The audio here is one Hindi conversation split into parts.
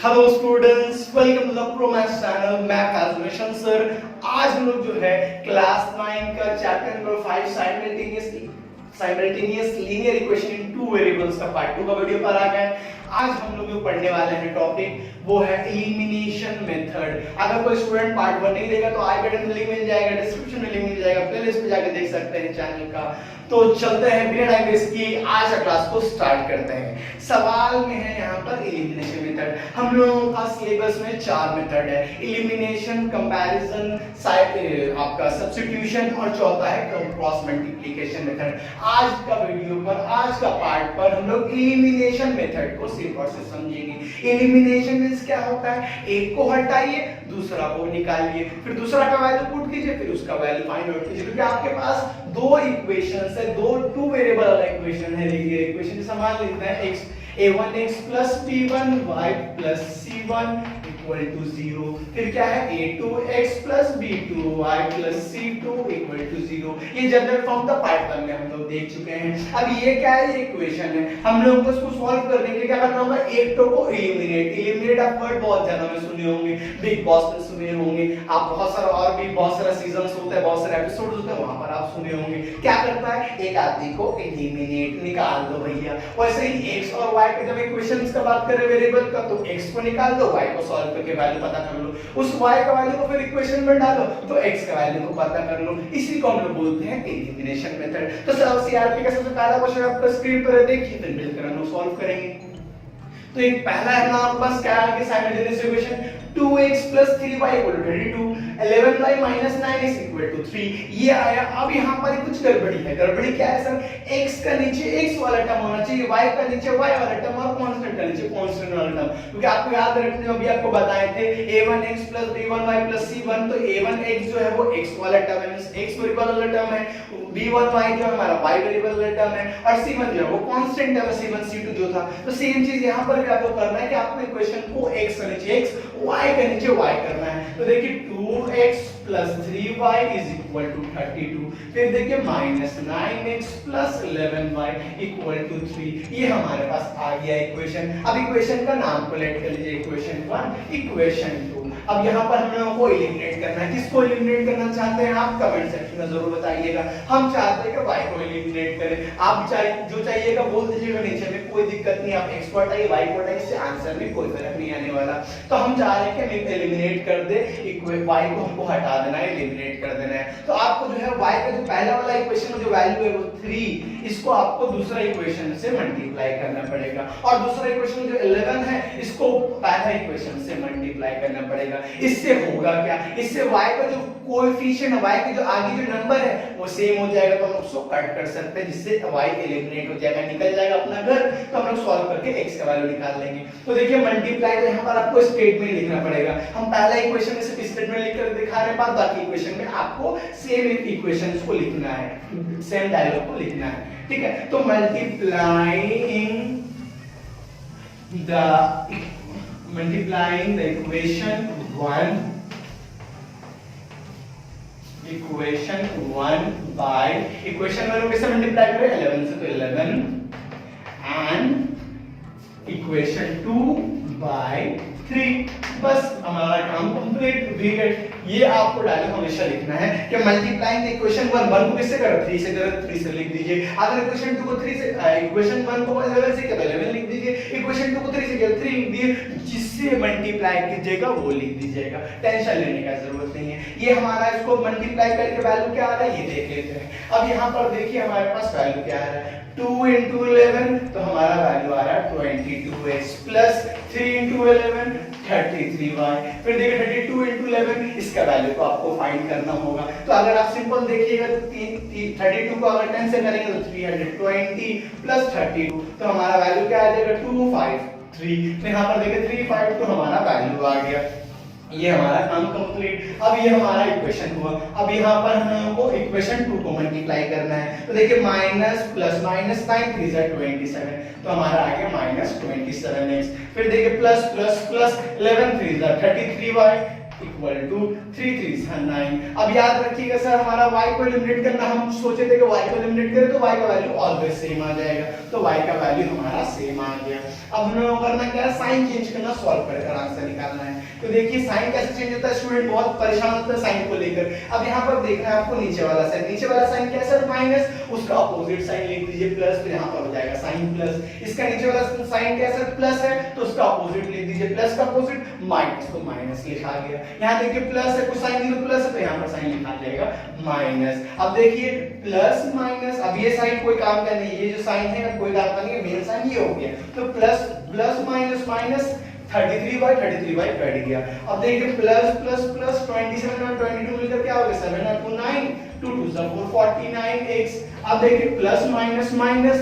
Hello students, welcome to the Promax channel. मैं फैजलेशन सर। आज हम लोग जो है क्लास 9 का chapter number 5 simultaneous linear equation in two variables का पार्ट 2 का वीडियो पर आ गए। आज हम लोग जो पढ़ने वाले हैं टॉपिक वो है एलिमिनेशन मेथड। अगर कोई स्टूडेंट पार्ट 1 नहीं देगा तो आई बटन में लिंक मिल जाएगा, डिस्क्रिप्शन में लिंक मिल जाएगा, प्लेलिस्ट पे जाकर देख सकते हैं चैनल का। तो चलते हैं बिना टाइम वेस्ट किए आज का क्लास को स्टार्ट करते हैं। सवाल में है यहाँ पर एलिमिनेशन मेथड। हम लोगों का सिलेबस में 4 मेथड है, एलिमिनेशन, कंपैरिजन, आपका सब्स्टिट्यूशन और चौथा है क्रॉस मल्टीप्लिकेशन मेथड। आज का वीडियो पर, आज का पार्ट पर हम लोग एलिमिनेशन मेथड को सिर्फ और सिर्फ समझेंगे। एलिमिनेशन मींस क्या होता है, एक को हटाइए, दूसरा को निकालिए, फिर दूसरा का वैल्यू पुट कीजिए, फिर उसका वैल्यू फाइंड आउट कीजिए। क्योंकि आपके पास दो इक्वेशंस है, दो टू वेरिएबल वाला इक्वेशन है। देखिए इक्वेशन समान लिखते हैं, x a1x plus b1 y plus c1 equal to 0। फिर क्या है a2x plus b2 y plus c2 equal to 0। ये जनरल फॉर्म का पार्ट 1 में हम लोग देख चुके हैं। अब ये क्या है, ये इक्वेशन है। हम लोग को इसको सॉल्व करने के लिए क्या करना होगा, एक तो को एलिमिनेट आप वर्ड बहुत ज्यादा में सुने होंगे, बिग बॉस में सुने होंगे आप, बहुत सारा और भी बहुत सारा सीजन्स होता है, बहुत सारे एपिसोड्स होते हैं, वहां पर आप सुने होंगे। क्या करता है, एक आदमी को एलिमिनेट निकाल दो भैया। वैसे ही x और y के जब इक्वेशंस का बात करें वेरिएबल का, तो x को निकाल दो, y को सॉल्व करके वैल्यू पता कर लो, उस y का वैल्यू को फिर इक्वेशन में डालो तो x का वैल्यू को पता कर लो। इसी को हम लोग बोलते हैं एलिमिनेशन मेथड। तो सब सीआरपी का सबसे पहला क्वेश्चन आपका स्क्रीन पर देखिए, फिर मिलकर हम लोग सॉल्व करेंगे। तो एक पहला है ना आपके पास क्या है कि simultaneous equation 2x 3y 32, 11y 9x 3 ये आया। अब यहाँ पर कुछ गड़बड़ी है। गड़बड़ी क्या है सर, x का नीचे x वाला टर्म होना चाहिए, y का नीचे y वाला टर्म और कांस्टेंट का नीचे कांस्टेंट वाला टर्म। क्योंकि आपको याद रखने जो अभी आपको बताए थे a1x b1y c1, तो a1x जो है वो x वाला टर्म है, मींस x वेरिएबल वाला टर्म है, b1y जो हमारा y वेरिएबल वाला टर्म है, और c1 जो है वो कांस्टेंट टर्म है, c1 c2 जो था। तो सेम चीज यहाँ पर भी आपको करना है कि आपको इक्वेशन को x का नीचे x, y का नीचे y करना है। तो देखिए 2x 3y is equal to 32। फिर देखिए -9x 11y equal to 3। ये हमारे पास आ गया इक्वेशन। अब इक्वेशन का नाम को लेट कर लीजिए, इक्वेशन 1, इक्वेशन 2। अब यहाँ पर हम लोगों को एलिमिनेट करना है। किसको एलिमिनेट करना चाहते हैं आप कमेंट सेक्शन में जरूर बताइएगा। हम चाहते हैं कि y को एलिमिनेट करें। आप जो चाहिएगा बोल दीजिएगा नीचे में, कोई दिक्कत नहीं। आप x को हटाइए, y को हटाइए, इससे आंसर में कोई फर्क नहीं आने वाला। तो हम चाह रहे हैं कि एलिमिनेट कर दे, y को हमको हटा देना है, एलिमिनेट कर देना है। तो आपको जो है y का जो पहला वाला इक्वेशन में जो वैल्यू है वो 3, इसको आपको दूसरा इक्वेशन से मल्टीप्लाई करना पड़ेगा, और दूसरा इक्वेशन जो 11 है इसको पहला इक्वेशन से मल्टीप्लाई करना पड़ेगा। इससे होगा क्या, इससे y का जो कोएफिशिएंट है, y के जो आगे जो नंबर है वो सेम हो जाएगा, तो हम उसको कट कर सकते हैं, जिससे y एलिमिनेट हो जाएगा, निकल जाएगा अपना घर। तो हम लोग सॉल्व करके x का वैल्यू निकाल लेंगे। तो देखिए मल्टीप्लाई तो यहाँ पर आपको स्टेटमेंट लिखना पड़ेगा। हम पहला इक्वेशन में सिर्फ स्टेटमेंट लिखकर दिखा रहे हैं, बाद बाकी इक्वेशन में आपको सेम इक्वेशंस को लिखना है, सेम डायलॉग को लिखना है, ठीक है। तो multiplying the equation 1 by equation 1 को कैसे मल्टीप्लाई करें, 11 से, तो 11 and equation 2 by 3। बस हमारा काम कंप्लीट। ये आपको डायलॉग हमेशा लिखना है कि मल्टीप्लाइंग द इक्वेशन 1 को किससे करें, 3 से करें, 3 से लिख दीजिए। अगर इक्वेशन 2 को 3 से, इक्वेशन 1 को 11 से किया तो 11 लिख दीजिए, इक्वेशन 2 को 3 से किया 3 लिख दीजिए, जिससे मल्टीप्लाई कीजिएगा वो लिख दीजिएगा। टेंशन लेने का जरूरत नहीं है। ये हमारा इसको मल्टीप्लाई करके वैल्यू क्या आ रहा है ये देख लेते हैं। अब यहाँ पर देखिए हमारे पास वैल्यू क्या आ रहा है, 2 into 11, तो हमारा वैल्यू आ रहा है 22x प्लस 3 into 11 33y। फिर देखिए 32 into 11, इसका वैल्यू को आपको फाइंड करना होगा। तो अगर आप सिंपल देखिएगा तो 32 को अगर 10 से करेंगे तो 320 प्लस 32, तो हमारा वैल्यू क्या आ जाएगा 253। तो यहाँ पर देखिए 35 तो हमारा वैल्यू आ गया। ये हमारा काम कंप्लीट। अब ये हमारा इक्वेशन हुआ। अब यहाँ पर हम लोगों को इक्वेशन 2 को मल्टीप्लाई करना है। तो देखिए माइनस प्लस, माइनस 9 3 जा 27, तो हमारा आ गया -27x। फिर देखिए प्लस प्लस प्लस 11 3 जा 33y इक्वल टू 3 3 9। अब याद रखिएगा सर हमारा y को एलिमिनेट करना, हम सोचे थे कि y को एलिमिनेट करें तो y का वैल्यू ऑलवेज सेम आ जाएगा, तो y का वैल्यू हमारा सेम आ गया। अब हमें करना क्या है, साइन चेंज करना, सॉल्व कर आंसर निकालना है। तो देखिए साइन कैसे चेंज होता है, स्टूडेंट बहुत परेशान होता है साइन को लेकर। अब यहाँ पर देखना है आपको नीचे वाला साइन, नीचे वाला साइन क्या है सर, माइनस, उसका अपोजिट साइन लिख दीजिए प्लस, तो यहाँ पर हो जाएगा साइन प्लस। इसका नीचे वाला साइन क्या है सर, प्लस है, तो उसका अपोजिट लिख दीजिए, प्लस का अपोजिट माइनस, तो माइनस लिखा गया। यहाँ देखिए प्लस है, कुछ साइन नहीं तो प्लस है, तो यहाँ पर साइन लिखा जाएगा माइनस। अब देखिए प्लस माइनस, अब ये साइन कोई काम का नहीं, ये जो साइन है कोई काम का नहीं है, मेन साइन ये हो गया, तो plus plus minus minus 33/33 cut गया। अब देखिए प्लस प्लस प्लस 27 और 22 मिलकर क्या हो गया, 7 और 2 9, 2 2 4 49x। अब देखिए प्लस माइनस माइनस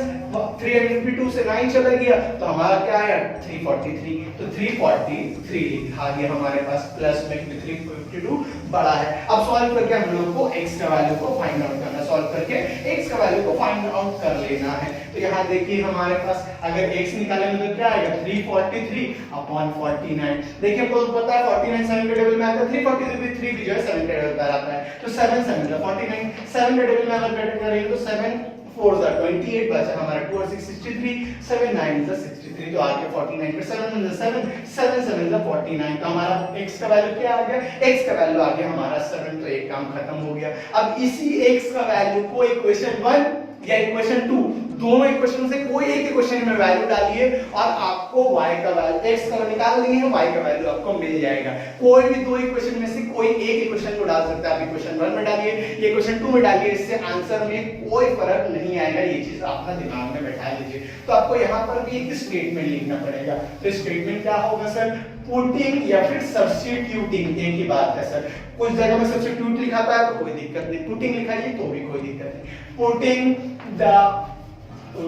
352 से 9 चला गया, तो हमारा क्या आया 343, तो 343 लिखा गया हमारे पास, प्लस में 352 बड़ा है। अब सॉल्व करके हम लोग को x का वैल्यू को फाइंड आउट करना है, सॉल्व करके x का वैल्यू को फाइंड आउट कर लेना है। तो यहाँ देखिए हमारे पास अगर x निकालेंगे तो क्या आएगा 343/49। देखिए आपको पता है 49 7 के टेबल में आता है, 343 3 भी जो है 7 के टेबल पर आता है, तो 7 7 49 7 के टेबल में अगर ऐड करेंगे तो 7 4 28 बचा हमारा 2 और 6 63, 7 9 63, तो आ गया 49 पे 7 7 7 7 49, तो हमारा x का वैल्यू क्या आ गया, x का वैल्यू आ गया हमारा 7, तो एक काम खत्म हो गया। अब इसी x का वैल्यू को इक्वेशन 1 या इक्वेशन 2, दोनों इक्वेशन से कोई एक इक्वेशन में वैल्यू डालिए और आपको y का वैल्यू, x का निकाल दिए हैं, y का वैल्यू आपको मिल जाएगा। कोई भी दो इक्वेशन में से कोई एक इक्वेशन को डाल सकते हैं, आप इक्वेशन 1 में डालिए, इक्वेशन 2 में डालिए, इससे आंसर में कोई फर्क नहीं आएगा, ये चीज अपना दिमाग में बैठा लीजिए। तो आपको यहाँ पर भी एक स्टेटमेंट लिखना पड़ेगा, तो स्टेटमेंट क्या होगा सर, पुटिंग या फिर सब्स्टिट्यूटिंग, एक ही बात है सर। कुछ जगह में सब्स्टिट्यूट लिखाता है तो कोई दिक्कत नहीं, पुटिंग लिखाइए तो भी कोई दिक्कत नहीं। Putting the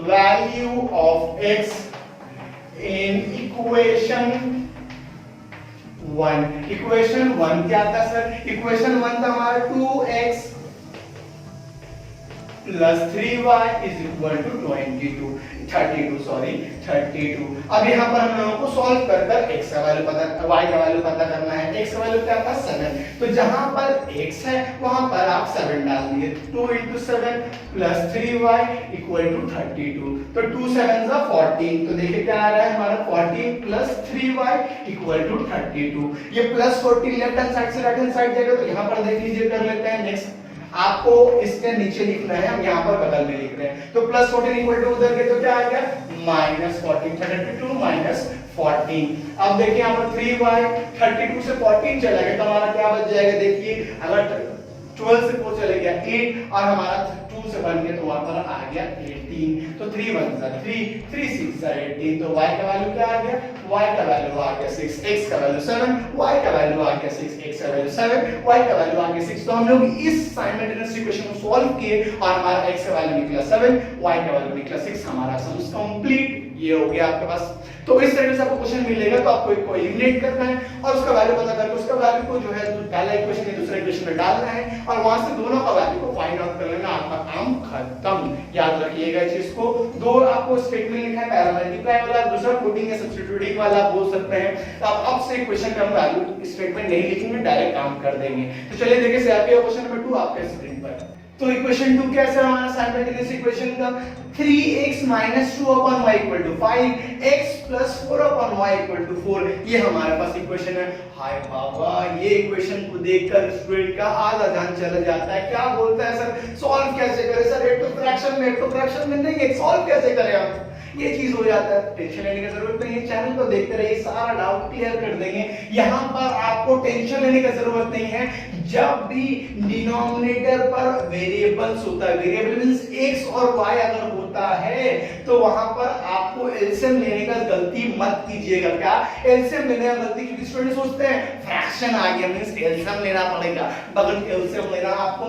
value of x in equation 1, equation 1 क्या था सर, इक्वेशन 1 था हमारा 2x plus 3y is equal to 32। अब यहाँ पर हम लोगों को सॉल्व कर x का वैल्यू पता, y का वैल्यू पता करना है। x का वैल्यू क्या था 7, तो जहां पर x है वहां पर आप 7 डाल दिए, 2 × 7 प्लस 3y इक्वल टू 32, तो 2 7 = 14, तो देखिए क्या आ रहा है हमारा 14 प्लस 3y इक्वल टू 32। ये प्लस 14 लेफ्ट हैंड साइड से राइट हैंड साइड जाएगा, तो यहाँ पर देख लीजिए कर लेते हैं। नेक्स्ट आपको इसके नीचे लिखना है, हम यहाँ पर बगल में लिख रहे हैं, तो प्लस 14 इक्वल टू उधर के तो क्या आ गया माइनस 14, 32 माइनस 14। अब देखिए यहाँ पर 3y 32 से 14 चला गया, तो हमारा क्या बच जाएगा, देखिए अगर 12 से 4 चले गया 8 और हमारा 2 से बन गया तो वहां पर आ गया 18, तो 3 1 3 3 6 18, तो y का वैल्यू क्या आ गया, y का वैल्यू आ गया 6, x का वैल्यू 7, y का वैल्यू आ गया 6, x का वैल्यू 7, y का वैल्यू आ गया 6। तो हम लोग इस साइमल्टेनियस इक्वेशन को सॉल्व किए और हमारा x का वैल्यू निकला 7, y का वैल्यू निकला 6, हमारा सम कंप्लीट ये हो गया आपके पास। तो इस तरीके से आपको क्वेश्चन मिलेगा, तो आपको एक को एलिमिनेट करना है और उसका वैल्यू पता करके उसका वैल्यू को जो है पहला इक्वेशन है दूसरा इक्वेशन में डालना है और वहां से दोनों का वैल्यू को फाइंड आउट कर लेना, आपका काम खत्म। याद रखिएगा इस चीज को। दो आपको स्टेटमेंट लिखा है, पहला मल्टीप्लाई वाला, दूसरा पुटिंग या सब्स्टिट्यूटिंग वाला बोल सकते हैं। तो आप अब से क्वेश्चन का वैल्यू स्टेटमेंट नहीं लिखेंगे, डायरेक्ट काम कर देंगे। तो चलिए देखिए सीआरपी क्वेश्चन नंबर 2 आपके स्क्रीन पर। तो इक्वेशन 2 कैसा है हमारा साइमल्टेनियस इक्वेशन का, 3x - 2 / y = 5, x + 4 / y = 4, ये हमारे पास इक्वेशन है। हाय बाबा, ये इक्वेशन को देखकर स्टूडेंट का आधा जान चला जाता है। क्या बोलता है सर, सॉल्व कैसे करें सर, एक तो फ्रैक्शन में नहीं है, सॉल्व कैसे करें हम, ये चीज हो जाता है। टेंशन लेने की जरूरत नहीं है, चैनल को देखते रहिए, सारा डाउट क्लियर कर देंगे। यहाँ पर आपको टेंशन लेने की जरूरत नहीं है। जब भी डिनोमिनेटर पर वेरिएबल्स होता है, वेरिएबल मींस x और y अगर होता है तो वहां पर आपको एलसीएम लेने का गलती मत कीजिएगा। क्या एलसीएम लेने का गलती, क्योंकि स्टूडेंट सोचते हैं फ्रैक्शन आ गया मींस एलसीएम लेना पड़ेगा, बगल एलसीएम लेना आपको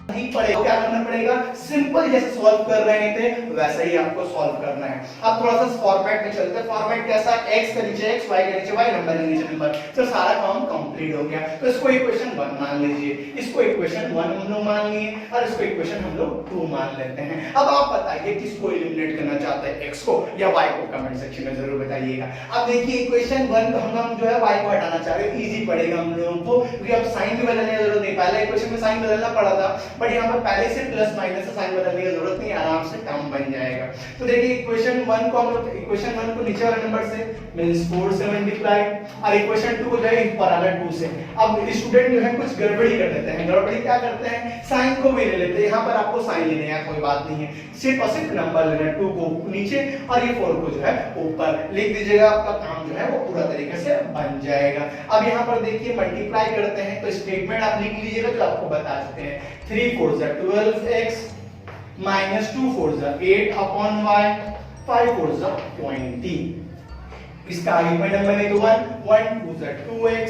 नहीं पड़ेगा, क्या करना पड़ेगा, सिंपल जैसे सॉल्व कर रहे थे वैसा ही आपको सॉल्व करना है। अब थोड़ा सा फॉर्मेट में चलते हैं। फॉर्मेट कैसा, x के नीचे x, y के नीचे y, नंबर के नीचे नंबर, तो सारा काम कंप्लीट हो गया। तो इसको इक्वेशन 1 मान लीजिए, इसको इक्वेशन 1 हम लोग मान लिए और इसको इक्वेशन हम लोग 2 मान लेते हैं। अब आप बताइए किसको एलिमिनेट करना चाहते हैं, x को या y को, कमेंट सेक्शन में जरूर बताइएगा। अब देखिए इक्वेशन 1 हम जो है y को हटाना चाह रहे हैं, इजी पड़ेगा हम लोगों को, क्योंकि अब साइन भी बदलने की जरूरत नहीं। पहले इक्वेशन में साइन बदलना पड़ा था, बट यहाँ पर पहले से प्लस माइनस से साइन बदलने की जरूरत नहीं, आराम से काम बन जाएगा। तो देखिए इक्वेशन 1 को हम लोग इक्वेशन 1 को नीचे वाले नंबर से मींस 4 से मल्टीप्लाई और इक्वेशन 2 को जो है ऊपर वाला 2 से। अब स्टूडेंट जो है कुछ गड़बड़ी कर देते हैं। गड़बड़ी क्या करते हैं, साइन को भी ले लेते हैं। यहाँ पर आपको साइन लेने हैं, कोई बात नहीं है, सिर्फ और सिर्फ नंबर लेना है, 2 को नीचे और ये 4 को जो है ऊपर लिख दीजिएगा, आपका काम जो है वो पूरा तरीके से बन जाएगा। अब यहाँ पर देखिए मल्टीप्लाई करते हैं, तो स्टेटमेंट आप लिख लीजिएगा जो आपको बता चुके हैं। 3 4 12x minus 2 4 8 upon y, 5 4 20। इसका आगे कोई नंबर नहीं तो 1 2 2x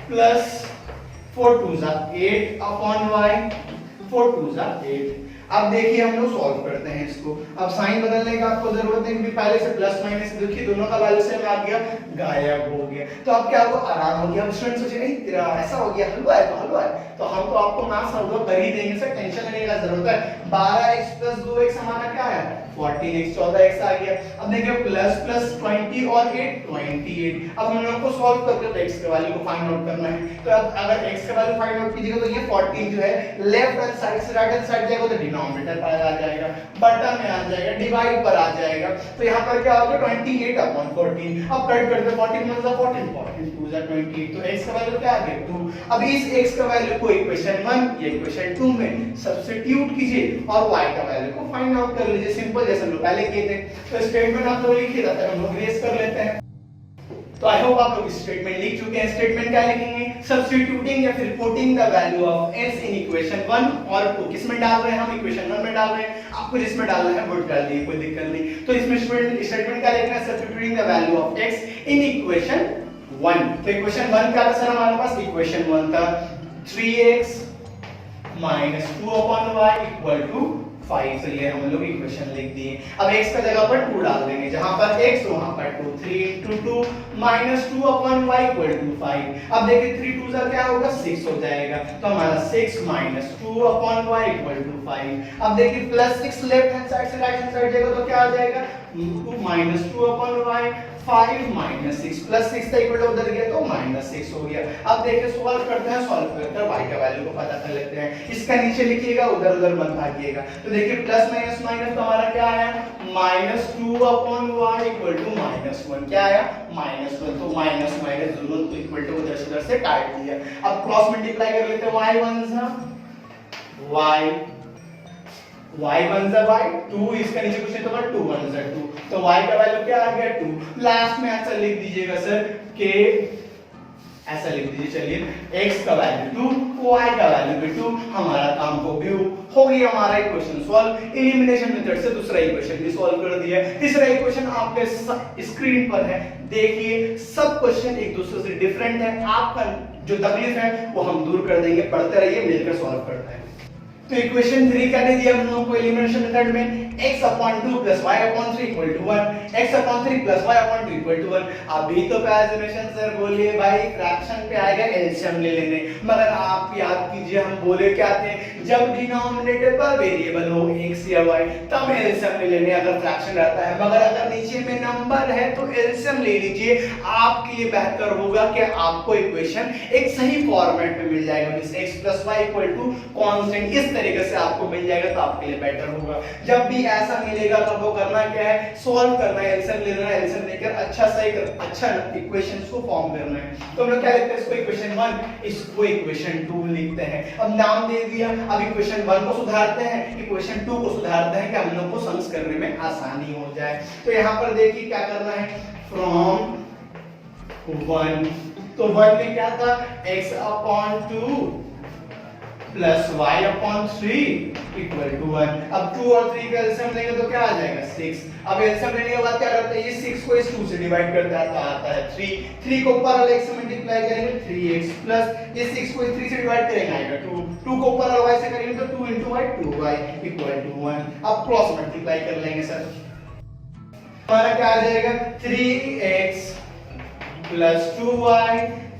plus 4 2 8 upon y, 4 2 8। अब देखिए हम लोग सॉल्व करते हैं इसको। अब साइन बदलने का आपको जरूरत है, क्योंकि पहले से प्लस माइनस देखिए दोनों का वैल्यू सेम आ गया, गायब हो गया। तो अब क्या होगा, आराम हो गया। अब स्टूडेंट सोचे नहीं तेरा ऐसा हो गया, हलवा है तो हलवा है, तो हम तो आपको मैथ्स हलवा कर ही देंगे सर, टेंशन लेने का जरूरत है। 12x + 2x हमारा क्या है, 14x, 14x आ गया। अब देखिए प्लस प्लस 20 और 8 28। अब हम लोग को सॉल्व करके तो x के वैल्यू को फाइंड आउट करना है। तो अब अगर x के वैल्यू फाइंड आउट कीजिएगा तो ये 14 जो है लेफ्ट हैंड साइड से राइट हैंड साइड जाएगा तो डिनोमिनेटर पर आ जाएगा, बटा में आ जाएगा, डिवाइड पर आ जाएगा। तो यहाँ पर क्या होगा 28/14। अब कट करते 14 1 14 14 2 28। तो x का वैल्यू क्या आ गया 2। अब इस x का वैल्यू को इक्वेशन 1 या इक्वेशन 2 में सब्स्टिट्यूट कीजिए और y का वैल्यू को फाइंड आउट कर लीजिए, सिंपल जैसे हम लोग पहले किए थे। तो स्टेटमेंट आप लोग लिखिए, तब तक हम लोग रेस कर लेते हैं। तो आई होप आप लोग स्टेटमेंट लिख चुके हैं। स्टेटमेंट क्या लिखेंगे, सब्स्टिट्यूटिंग या फिर putting the value of x in equation 1 और 2। किसमें डाल रहे हैं हम, इक्वेशन 1 में डाल रहे हैं, आपको जिसमें डालना है वो डाल दीजिए, कोई दिक्कत नहीं। तो इसमें स्टेटमेंट क्या लिखना है, substituting the value of x in equation 1। तो इक्वेशन 1 क्या था सर हमारे पास, इक्वेशन 1 था 3x - 2/y = 5। तो ये हम लोग इक्वेशन लिख दिए। अब x का जगह पर 2 डाल देंगे, जहां पर x वहां पर 2। 3 × 2 - 2/y = 5। अब देखिए 3 2 सा क्या होगा 6 हो जाएगा, तो हमारा 6 - 2/y = 5। अब देखिए प्लस 6 लेफ्ट हैंड साइड से राइट हैंड साइड जाएगा तो क्या आ जाएगा, 2 - 2/y 5 - 6 प्लस 6 का इक्वल उधर गया तो -6 हो गया। अब देखिए सॉल्व करते हैं, सॉल्व करकर y का वैल्यू को पता कर लेते हैं। इसका नीचे लिखिएगा, उधर उधर मत भागिएगा। तो देखिए प्लस माइनस माइनस तो हमारा क्या आया, -2/y = -1। क्या आया, -1। तो माइनस माइनस दोनों को इक्वल टू उधर से उधर से काट दिया। अब क्रॉस मल्टीप्लाई कर लेते हैं, y 1 y, y 1 y 2, इसका नीचे कुछ नहीं तो 2 1 2। तो y का वैल्यू क्या आ गया 2। लास्ट में ऐसा लिख दीजिएगा सर के, ऐसा लिख दीजिए, चलिए x का वैल्यू 2, y का वैल्यू भी 2। हमारा काम हो गया, हमारा इक्वेशन सॉल्व। एलिमिनेशन मेथड से दूसरा इक्वेशन भी सॉल्व कर दिया। तीसरा इक्वेशन आपके स्क्रीन पर है, देखिए सब क्वेश्चन एक दूसरे से डिफरेंट है। आपका जो तकलीफ है वो हम दूर कर देंगे, पढ़ते रहिए, मिलकर सॉल्व करते हैं। तो इक्वेशन 3 क्या दे दिया हम लोगों को एलिमिनेशन मेथड में, x/2 + y/3 = 1, x/3 + y/2 = 1। अभी तो पैरामीशन सर बोलिए भाई फ्रैक्शन पे आएगा एलसीएम ले लेने, मगर आप याद कीजिए हम बोले क्या थे, जब डिनोमिनेटर पर वेरिएबल हो x या y तब एलसीएम ले लेने अगर फ्रैक्शन रहता है, मगर अगर नीचे में नंबर है तो एलसीएम ले लीजिए। आपके लिए बेहतर होगा कि आपको इक्वेशन एक सही फॉर्मेट में मिल जाएगा, जैसे x + y = कांस्टेंट, इस तरीके से आपको मिल जाएगा तो आपके लिए बेटर होगा। जब भी ऐसा मिलेगा तो आपको करना क्या है, सॉल्व करना है, एलसीएम लेना है, एलसीएम लेकर अच्छा इक्वेशंस को फॉर्म करना है। तो हम लोग क्या लिखते हैं, इसको इक्वेशन 1, इसको इक्वेशन 2 लिखते हैं। अब नाम दे दिया, अब इक्वेशन 1 को सुधारते हैं, इक्वेशन 2 को सुधारते हैं कि हम लोग को सम्स करने में आसानी हो जाए। तो यहाँ पर देखिए क्या करना है, फ्रॉम 1, तो 1 में क्या था x/2 plus y upon 3 equal to 1। अब 2 और 3 का एलसीएम लेंगे तो क्या आ जाएगा 6। अब एलसीएम लेने के बाद क्या करते हैं, ये 6 को इस 2 से डिवाइड करता है तो आता है 3। 3 को ऊपर वाले x से मल्टीप्लाई करेंगे 3x प्लस ये 6 को इस 3 से डिवाइड करेंगे आएगा 2। 2 को ऊपर वाले y से करेंगे तो 2 * y 2y इक्वल टू 1। अब क्रॉस मल्टीप्लाई कर लेंगे सर, हमारा क्या आ जाएगा 3x प्लस 2y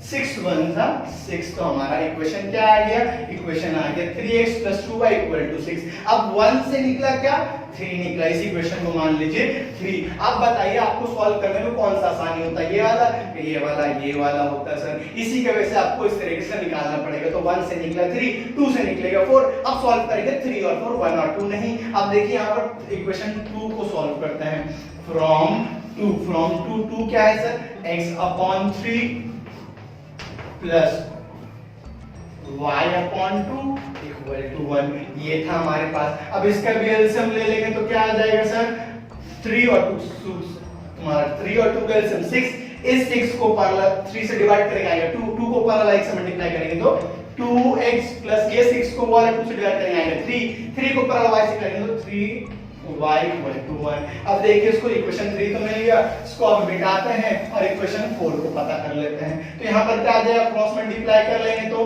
6 1 था 6, तो हमारा इक्वेशन क्या आ गया, इक्वेशन आ गया 3x + 2y = 6। अब 1 से निकला क्या 3 निकला, इस इक्वेशन को मान लीजिए 3। अब बताइए आपको सॉल्व करने में कौन सा आसानी होता है, ये वाला होता है सर। इसी की वजह से आपको इस तरीके से निकालना पड़ेगा। तो 1 से निकला 3, 2 से निकलेगा 4। अब सॉल्व करेंगे 3 और 4 1 और 2 नहीं। अब देखिए यहाँ पर इक्वेशन 2 को सॉल्व करते हैं। फ्रॉम 2 क्या है sir, x/3 plus y/2 equal to 1, ये था हमारे पास। अब इसका भी एलसीएम ले लेंगे तो क्या आ जाएगा सर 3 और 2 तुम्हारा 3 और 2 का एलसीएम 6। इस 6 को पावर 3 से डिवाइड करेंगे आएगा 2 को पावर 1 से मल्टीप्लाई करेंगे तो 2x प्लस ये 6 को पावर 2 से डिवाइड करेंगे आएगा 3 को पावर y से करेंगे तो 3y = 1। अब देखिए इसको इक्वेशन 3 तो मिल गया, इसको अब मिटाते हैं और इक्वेशन 4 को पता कर लेते हैं। तो यहाँ पर क्या आ जाएगा, क्रॉस मल्टीप्लाई कर लेंगे तो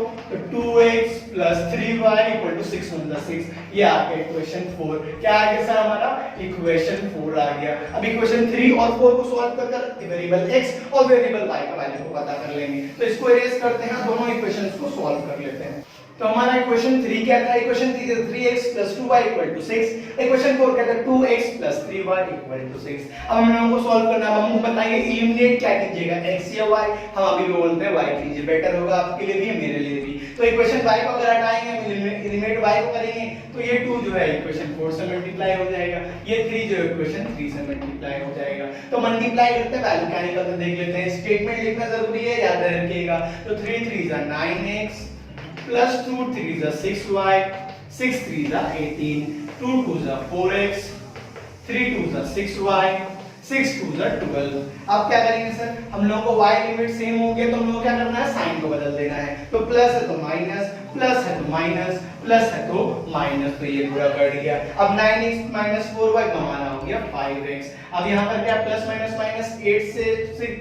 2x + 3y = 6 × 6, ये आ गया इक्वेशन 4। क्या आ गया सर हमारा इक्वेशन 4 आ गया। अब इक्वेशन 3 और 4 को सॉल्व कर वेरिएबल x और वेरिएबल y का वैल्यू को पता कर लेंगे। तो इसको इरेज करते हैं, दोनों इक्वेशंस को सॉल्व कर लेते हैं। तो हमारा इक्वेशन 3 क्या था, इक्वेशन 3 3x + 2y = 6। इक्वेशन 4 क्या था 2x + 3y = 6। अब हम लोगों को सॉल्व करना है। हम बताएंगे एलिमिनेट क्या कीजिएगा, x या y। हम अभी भी बोलते हैं y कीजिए, बेटर होगा आपके लिए भी मेरे लिए भी। तो इक्वेशन y को अगर हटाएंगे, एलिमिनेट y को करेंगे तो ये 2 जो है इक्वेशन 4 से मल्टीप्लाई हो जाएगा, ये 3 जो है इक्वेशन 3 से मल्टीप्लाई हो जाएगा। तो मल्टीप्लाई करते हैं वैल्यू क्या निकलता है देख लेते हैं। स्टेटमेंट लिखना जरूरी है, याद रखिएगा। तो 3 3 = 9x plus 2 3 = 6y, 6 3 = 18, 2 2 = 4x, 3 2 = 6y, 6 2 = 12। अब क्या करेंगे सर, हम लोगों को y लिमिट सेम हो गया तो हम लोगों को क्या करना है, साइन को बदल देना है। तो प्लस है तो माइनस, प्लस है तो माइनस, प्लस है तो माइनस, तो ये पूरा कट गया। अब 9x - 4y का हमारा हो गया 5x। अब यहाँ पर क्या प्लस माइनस माइनस 8 से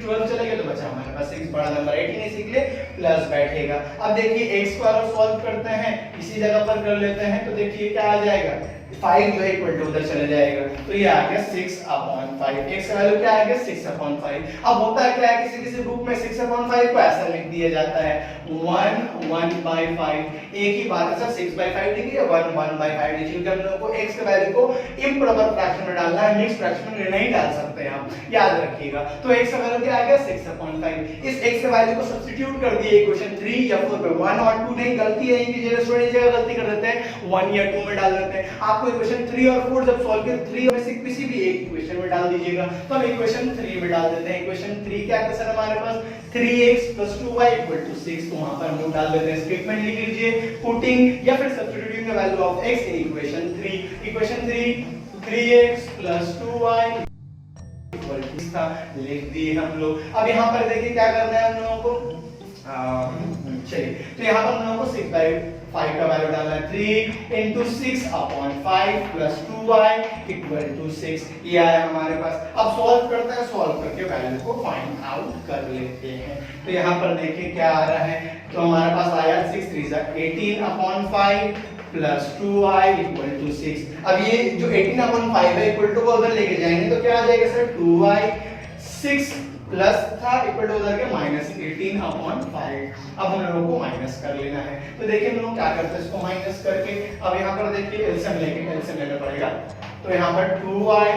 12 चले गए तो बचा हमारे पास 6 बड़ा नंबर 18 इसी के लिए प्लस बैठेगा। अब देखिए x को अगर सॉल्व करते हैं इसी जगह पर कर लेते हैं तो देखिए क्या आ जाएगा 5 जो है इक्वल टू उधर चले जाएगा, तो ये आ गया 6/5। x का वैल्यू क्या आ गया 6/5। अब होता है क्या है, किसी ग्रुप में 6/5 को ऐसा लिख दिया जाता है 1/5। एक ही बात है सर, 6/5 लिखिए या 1/5 लिखिए, क्योंकि हम लोगों को x के वैल्यू को इम्प्रॉपर फ्रैक्शन में डालना है, मिक्स फ्रैक्शन में नहीं डाल सकते हैं आप, याद रखिएगा। तो x का वैल्यू क्या आ गया 6/5। इस x के वैल्यू को सब्स्टिट्यूट कर दिए इक्वेशन 3 या 4 पे। 1 और 2 नहीं, गलती है इनकी, जो स्टूडेंट जगह गलती कर देते हैं 1 या 2 में डाल देते हैं। आपको इक्वेशन 3 और 4 जब सॉल्व करें 3 में से किसी भी एक इक्वेशन में डाल दीजिएगा। तो हम इक्वेशन 3 में डाल देते हैं। इक्वेशन 3 क्या है सर हमारे पास 3x + 2y = 6, तो वहां पर हम लोग डाल देते हैं। स्टेटमेंट लिख लीजिए, पुटिंग या फिर substituting the value of x in equation 3। Equation 3 3x + 2y = था, लिख दिए हम लोग। अब यहाँ पर देखिए क्या करना है हम लोगों को, चलिए तो यहाँ पर हम लोगों को 6/5 का वैल्यू डालना है। 3 × 6/5 + 2y = 6, ये आया हमारे पास। अब सॉल्व करते हैं, सॉल्व करके वैल्यू को फाइंड आउट कर लेते हैं। तो यहाँ पर देखिए क्या आ रहा है, तो हमारे पास आया 6 3 = 18/5 + 2y = 6। अब ये जो 18/5 है इक्वल टू को उधर लेके जाएंगे तो क्या आ जाएगा सर 2y 6 प्लस था इक्वल टू उधर के -18/5। अब हम लोगों को माइनस कर लेना है। तो देखिए हम लोग क्या करते हैं, इसको माइनस करके अब यहाँ पर देखिए एलसीएम लेना पड़ेगा। तो यहाँ पर 2y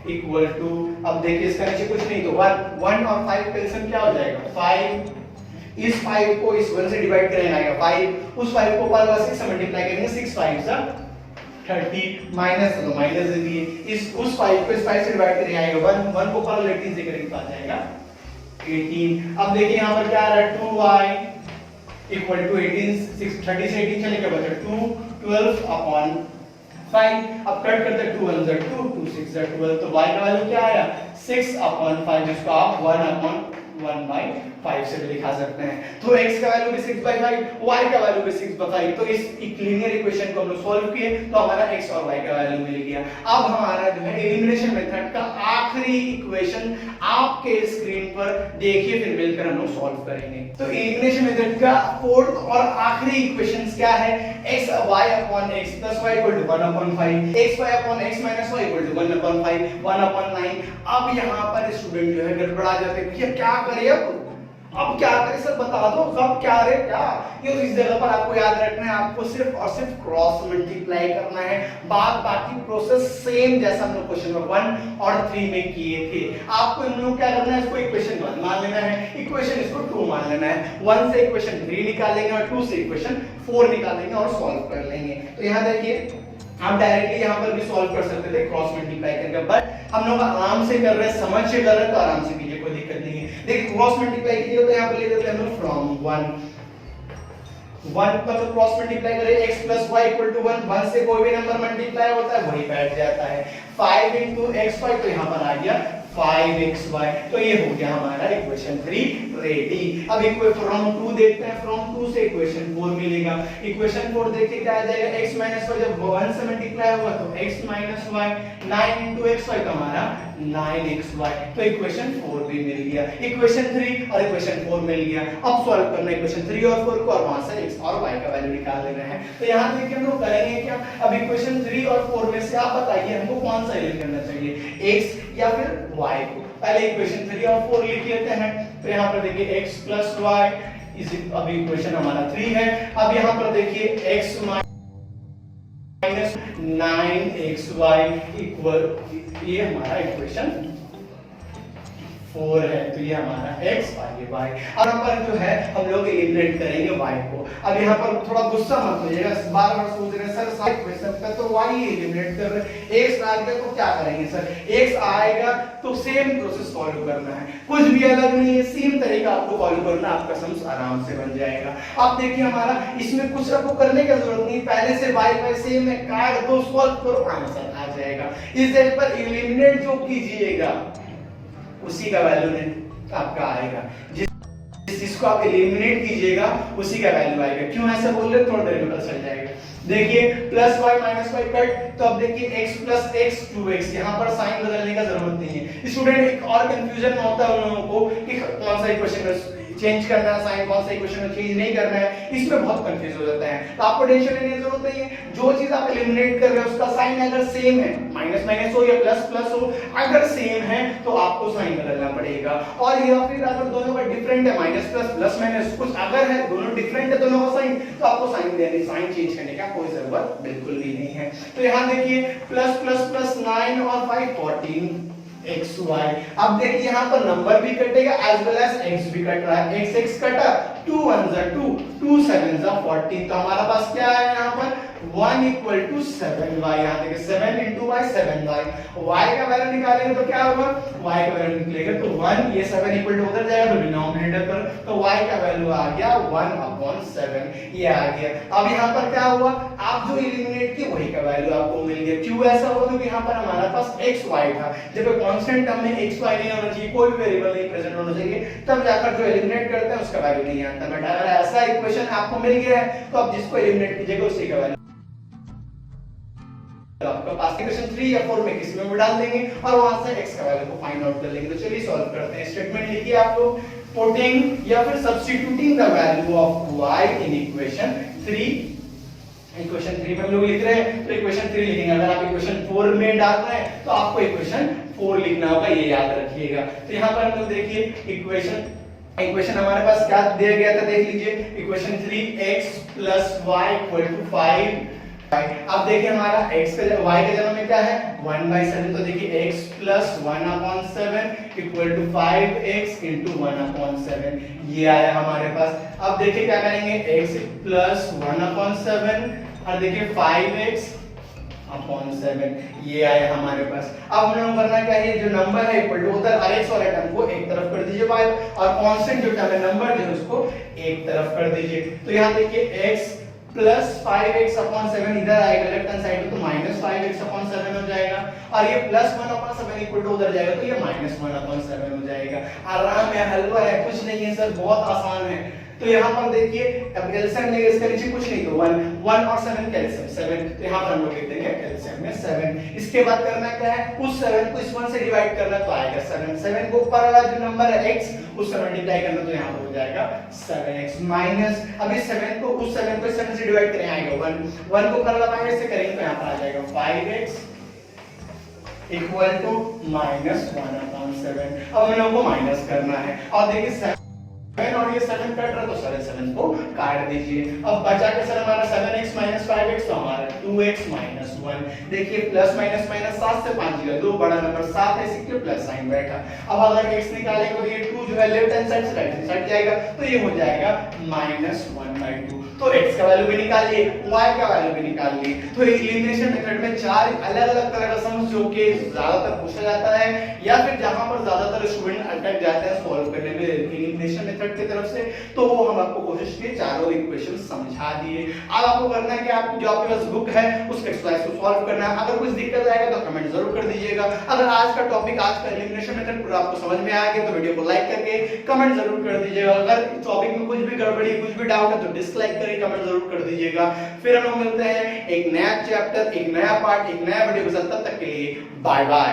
= अब देखिए इसका नीचे कुछ नहीं तो 1 और 5 का एलसीएम क्या हो जाएगा 5। इस 5 को इस 1 से डिवाइड करेंगे आएगा 5, उस 5 को पावर 6 से मल्टीप्लाई करेंगे 6 5 = 30, माइनस तो माइनस दे दिए, इस उस 5 को इस 5 से डिवाइड करेंगे आएगा 1 को पावर 18 से करेंगे तो आ जाएगा 18। अब देखिए यहाँ पर क्या आ रहा है 2y = 18, 30 से 18 चले क्या बचा 2 12/5। अब कट करते हैं 2 1 = 2 2 6 = 12, तो y का वैल्यू क्या आया 6/5, जिसको आप 1 1/5 से भी लिखा सकते हैं। तो x का वैल्यू भी 6/5, y का वैल्यू भी 6/5। तो इस लीनियर इक्वेशन को हम लोग सॉल्व किए तो हमारा x और y का वैल्यू मिल गया। अब हमारा जो है एलिमिनेशन मेथड का आखिरी इक्वेशन आपके स्क्रीन पर देखिए, फिर मिलकर हम लोग सॉल्व करेंगे। तो एलिमिनेशन मेथड का फोर्थ और आखिरी इक्वेशन क्या है? xy upon x plus y equal to 1/5, xy upon x minus y equal to 1/5, 1/9। अब यहाँ पर स्टूडेंट जो है गड़बड़ा जाते हैं, भैया क्या करें अब क्या करें सर बता दो, कब क्या रे क्या। ये तो इस जगह पर आपको याद रखना है, आपको सिर्फ और सिर्फ क्रॉस मल्टीप्लाई करना है। बाकी प्रोसेस सेम जैसा हम लोग क्वेश्चन नंबर 1 और 3 में किए थे। आपको इन लोग क्या करना है, इसको इक्वेशन 1 मान लेना है, इक्वेशन इसको 2 मान लेना है। 1 से इक्वेशन 3 निकालेंगे और 2 से इक्वेशन 4 निकालेंगे और सॉल्व कर लेंगे। तो यहाँ देखिए आप डायरेक्टली यहाँ पर भी सॉल्व कर सकते थे क्रॉस मल्टीप्लाई करके, बट हम लोग आराम से कर रहे हैं, समझ से कर रहे हैं, तो आराम से कीजिए, कोई दिक्कत नहीं है। देखिए क्रॉस मल्टीप्लाई कीजिए तो यहाँ पर ले लेते हैं हम लोग फ्रॉम 1 पर तो क्रॉस मल्टीप्लाई करें x plus y equal to 1, 1 से कोई भी नंबर मल्टीप्लाई होता है वही बैठ जाता है। 5 into xy तो यहाँ पर आ गया 5xy। तो ये हो गया हमारा इक्वेशन 3 रेडी। अब इक्वेशन फ्रॉम 2 देखते हैं, फ्रॉम 2 से इक्वेशन 4 मिलेगा। इक्वेशन 4 देखिए क्या आ जाएगा, x minus y जब 1 से मल्टीप्लाई होगा तो x minus y, 9 into xy तो हमारा 9xy। तो इक्वेशन 4 भी मिल गया। इक्वेशन 3 और इक्वेशन 4 मिल गया। अब सॉल्व करना है इक्वेशन 3 और 4 को और वहां से x और y का वैल्यू निकाल लेना है। तो यहां देखिए हम लोग करेंगे क्या, अब इक्वेशन 3 और 4 में से आप बताइए हमको कौन सा एलिमिनेट करना चाहिए, x या फिर y को। पहले इक्वेशन 3 और 4 लिख लेते हैं। तो यहाँ पर देखिए x plus y इस अभी इक्वेशन हमारा 3 है। अब यहाँ पर देखिए x minus 9xy इक्वल, ये हमारा इक्वेशन 4 है। तो ये हमारा x और ये y। अब यहाँ पर जो है हम लोग एलिमिनेट करेंगे y को। अब यहाँ पर थोड़ा गुस्सा मत होइएगा, बार-बार सोच रहे हैं सर सारे क्वेश्चन का तो y एलिमिनेट कर रहे हैं, x आ गया तो क्या करेंगे सर, x आएगा तो सेम प्रोसेस फॉलो करना है, कुछ भी अलग नहीं है, सेम तरीका आपको फॉलो करना, आपका सम्स आराम से बन जाएगा। अब देखिए हमारा इसमें कुछ आपको करने की जरूरत नहीं, पहले से y सेम है, काट दो, सॉल्व करो, आंसर आ जाएगा। इस जगह पर एलिमिनेट जो कीजिएगा उसी का वैल्यू आपका आएगा, जिसको आप एलिमिनेट कीजिएगा उसी का वैल्यू आएगा। क्यों ऐसा बोल रहे, थोड़ा देर में पता चल जाएगा। देखिए plus y minus y cut, तो अब देखिए x प्लस x 2x, यहाँ पर साइन बदलने का जरूरत नहीं है। स्टूडेंट एक और कंफ्यूजन होता है उन लोगों को कि कौन सा इक्वेशन में चेंज करना है साइन, कौन सा इक्वेशन में चेंज नहीं करना है, इसमें बहुत कंफ्यूज हो जाता है। तो आपको टेंशन लेने की जरूरत नहीं है, जो चीज आप एलिमिनेट कर रहे हो उसका साइन अगर सेम है, माइनस माइनस हो या प्लस प्लस हो, अगर सेम है तो आपको साइन बदलना पड़ेगा। और या फिर अगर दोनों का डिफरेंट है, माइनस प्लस प्लस माइनस कुछ अगर है, दोनों डिफरेंट है दोनों का साइन, तो आपको साइन देने, साइन चेंज करने का कोई जरूरत बिल्कुल भी नहीं है। तो यहाँ देखिए प्लस प्लस प्लस 9 और 5 14 xy। अब देखिए यहाँ पर नंबर भी कटेगा एज वेल एज x भी कट रहा है, x x कटा, 2 1 जा 2, 2 7 जा 14। तो हमारा पास क्या है यहाँ पर 1 इक्वल टू 7y। यहाँ देखिए 7 into y 7y। y का वैल्यू निकालेंगे तो क्या होगा, y का वैल्यू निकलेगा तो 1, ये 7 इक्वल टू उधर जाएगा तो डिनोमिनेटर पर, तो y का वैल्यू आ गया 1/7, ये आ गया। अब यहाँ पर क्या हुआ, आप जो एलिमिनेट किए वही का वैल्यू आपको मिल गया। क्यों ऐसा हुआ, क्योंकि यहाँ पर हमारा पास xy था, जब कांस्टेंट टर्म में xy नहीं होना चाहिए, कोई भी वेरिएबल नहीं प्रेजेंट होना चाहिए, तब जाकर जो एलिमिनेट करते हैं उसका वैल्यू नहीं आता। बट अगर ऐसा इक्वेशन आपको मिल गया है तो आप जिसको एलिमिनेट कीजिएगा उसी का वैल्यू आपका पास इक्वेशन 3 या 4 में किसी में भी डाल देंगे और वहां से x का वैल्यू को फाइंड आउट कर लेंगे। तो चलिए सॉल्व करते हैं। स्टेटमेंट लिखिए आप लोग, पुटिंग या फिर substituting the value of y in equation 3। Equation 3 में हम लोग लिख रहे हैं तो इक्वेशन 3 लिखेंगे। अगर आप इक्वेशन 4 में डाल रहे हैं तो आपको इक्वेशन 4 लिखना होगा, ये याद रखिएगा। तो यहाँ पर हम लोग देखिए इक्वेशन हमारे पास क्या दिया गया था, देख लीजिए equation 3x plus y equal to 5। अब देखिए हमारा x का y के जगह में क्या है 1/7, तो देखिए x plus 1/7 equal to 5x into 1/7, ये आया हमारे पास। अब देखिए क्या करेंगे, x plus 1/7 और देखिए 5x/7, ये आया हमारे पास। अब हम लोग करना क्या है, जो नंबर है इक्वल टू उधर हर x वाले टर्म को एक तरफ कर दीजिए y, और कांस्टेंट जो टर्म है नंबर जो है उसको एक तरफ कर दीजिए। तो यहाँ देखिए x प्लस 5x/7 इधर आएगा लेफ्ट हैंड साइड में, तो माइनस 5x/7 हो जाएगा, और ये प्लस 1/7 इक्वल टू उधर जाएगा तो ये माइनस 1/7 हो जाएगा। आराम है, हलवा है, कुछ नहीं है सर, बहुत आसान है। तो यहाँ पर देखिए अब एलसीएम लेंगे, इसके नीचे कुछ नहीं, तो 1 और 7 कैल्शियम 7, तो यहाँ पर हम लोग लिख देंगे कैल्शियम में 7। इसके बाद करना क्या है, उस 7 को इस 1 से डिवाइड करना, तो आएगा 7 को ऊपर वाला जो नंबर है x उससे मल्टीप्लाई करना, तो यहाँ पर हो जाएगा 7x माइनस, अब इस 7 को इस 7 से डिवाइड करें, आएगा 1 को ऊपर वाला माइनस से करेंगे, तो यहाँ पर आ जाएगा 5x इक्वल टू -1/7। अब हम लोग को माइनस करना है, और देखिए 7 और ये 7 कट रहा, तो सर 7 को काट दीजिए। अब बचा के सर हमारा 7x 5x, तो हमारा 2x 1। देखिए प्लस माइनस माइनस 7 से 5 गया, 2 बड़ा नंबर 7 है, इसके प्लस साइन बैठा। अब अगर x निकालेंगे तो ये 2 जो है लेफ्ट हैंड साइड से राइट हैंड साइड जाएगा, तो ये हो जाएगा -1/2। तो x का वैल्यू भी निकाल लिए, y का वैल्यू भी निकाल लिए। तो एलिमिनेशन मेथड में 4 अलग-अलग तरह का सम्स जो कि ज्यादातर पूछा जाता है, या फिर जहां पर ज्यादातर स्टूडेंट अटक जाते हैं सॉल्व करने में एलिमिनेशन मेथड की तरफ से, तो वो हम आपको कोशिश की चारों इक्वेशन समझा दिए। अब आपको करना है कि आपको जो आपके पास बुक है उस एक्सरसाइज को सॉल्व करना है। अगर कुछ दिक्कत आएगा तो कमेंट जरूर कर दीजिएगा। अगर आज का टॉपिक, आज का एलिमिनेशन मेथड पूरा आपको समझ में आ गया तो वीडियो को लाइक करके कमेंट जरूर कर दीजिएगा। अगर टॉपिक में कुछ भी गड़बड़ी, कुछ भी डाउट है तो डिसलाइक करके कमेंट जरूर कर दीजिएगा। फिर हम लोग मिलते हैं एक नया चैप्टर, एक नया पार्ट, एक नया वीडियो के साथ। तब तक के लिए बाय बाय।